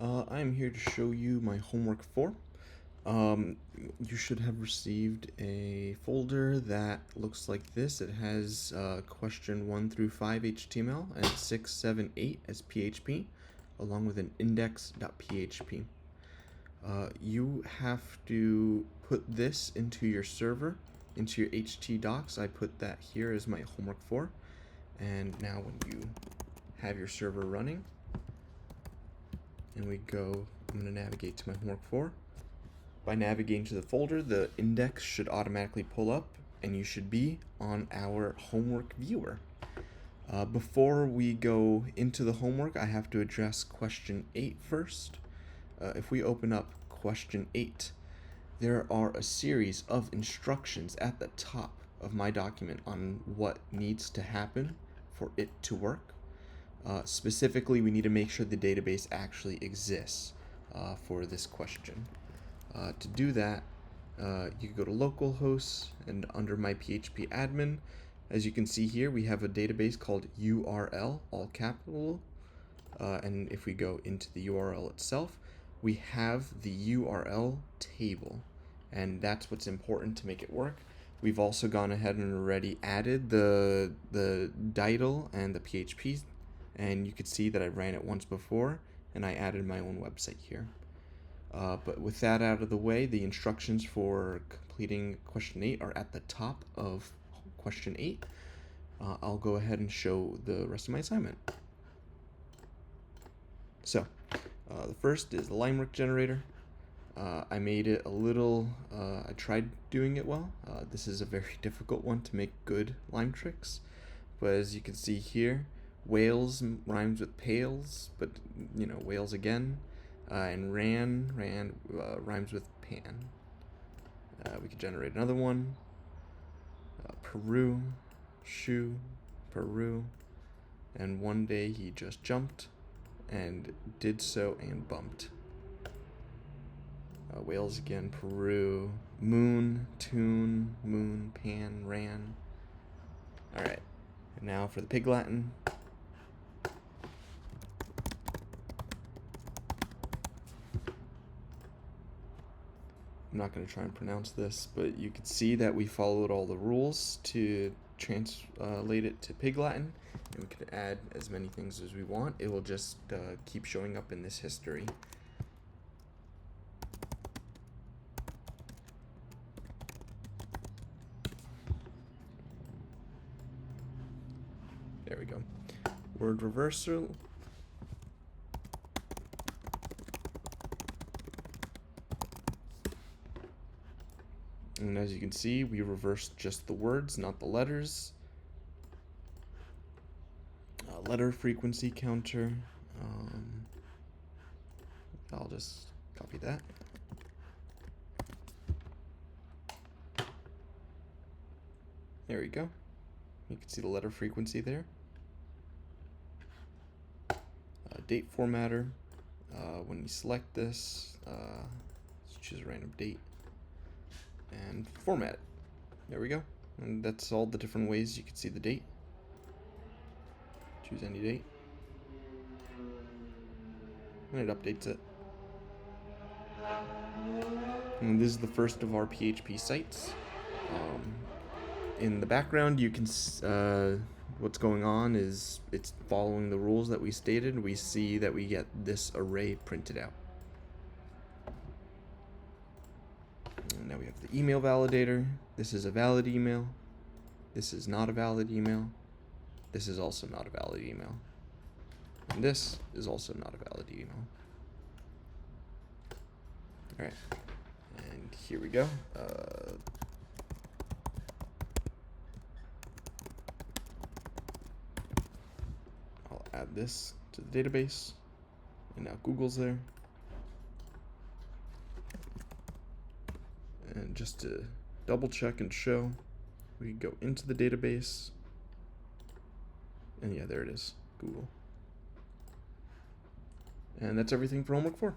I'm here to show you my homework 4. You should have received a folder that looks like this. It has question 1 through 5 HTML and 6, 7, 8 as PHP, along with an index.php. You have to put this into your server, into your htdocs. I put that here as my homework 4. And now when you have your server running, and I'm going to navigate to my homework 4. By navigating to the folder, the index should automatically pull up, and you should be on our homework viewer. Before we go into the homework, I have to address question 8 first. If we open up question 8, there are a series of instructions at the top of my document on what needs to happen for it to work. Specifically, we need to make sure the database actually exists for this question. To do that, you can go to localhost, and under my PHP admin, as you can see here, we have a database called URL, all capital. And if we go into the URL itself, we have the URL table, and that's what's important to make it work. We've also gone ahead and already added the DIDL and the PHP, and you could see that I ran it once before, and I added my own website here. But with that out of the way, the instructions for completing question 8 are at the top of question 8. I'll go ahead and show the rest of my assignment. So, the first is the line generator. I made it a little, I tried doing it well. This is a very difficult one to make good lime tricks. But as you can see here, whales rhymes with pails, but whales again. And ran rhymes with pan. We could generate another one. Peru, shoe, Peru. And one day he just jumped and did so and bumped. Whales again, Peru, moon, tune, moon, pan, ran. Alright, and now for the Pig Latin. I'm not going to try and pronounce this, but you can see that we followed all the rules to translate it to Pig Latin, and we can add as many things as we want. It will just keep showing up in this history. There we go. Word reversal. And as you can see, we reversed just the words, not the letters. Letter frequency counter. I'll just copy that. There we go. You can see the letter frequency there. Date formatter. When you select this, let's choose a random date and format it. There we go. And that's all the different ways you can see the date. Choose any date. And it updates it. And this is the first of our PHP sites. In the background, you can what's going on is it's following the rules that we stated. We see that we get this array printed out. And now we have the email validator. This is a valid email. This is not a valid email. This is also not a valid email. And this is also not a valid email. Alright. And here we go. I'll add this to the database. And now Google's there. And just to double check and show, we go into the database. And yeah, there it is, Google. And that's everything for homework 4.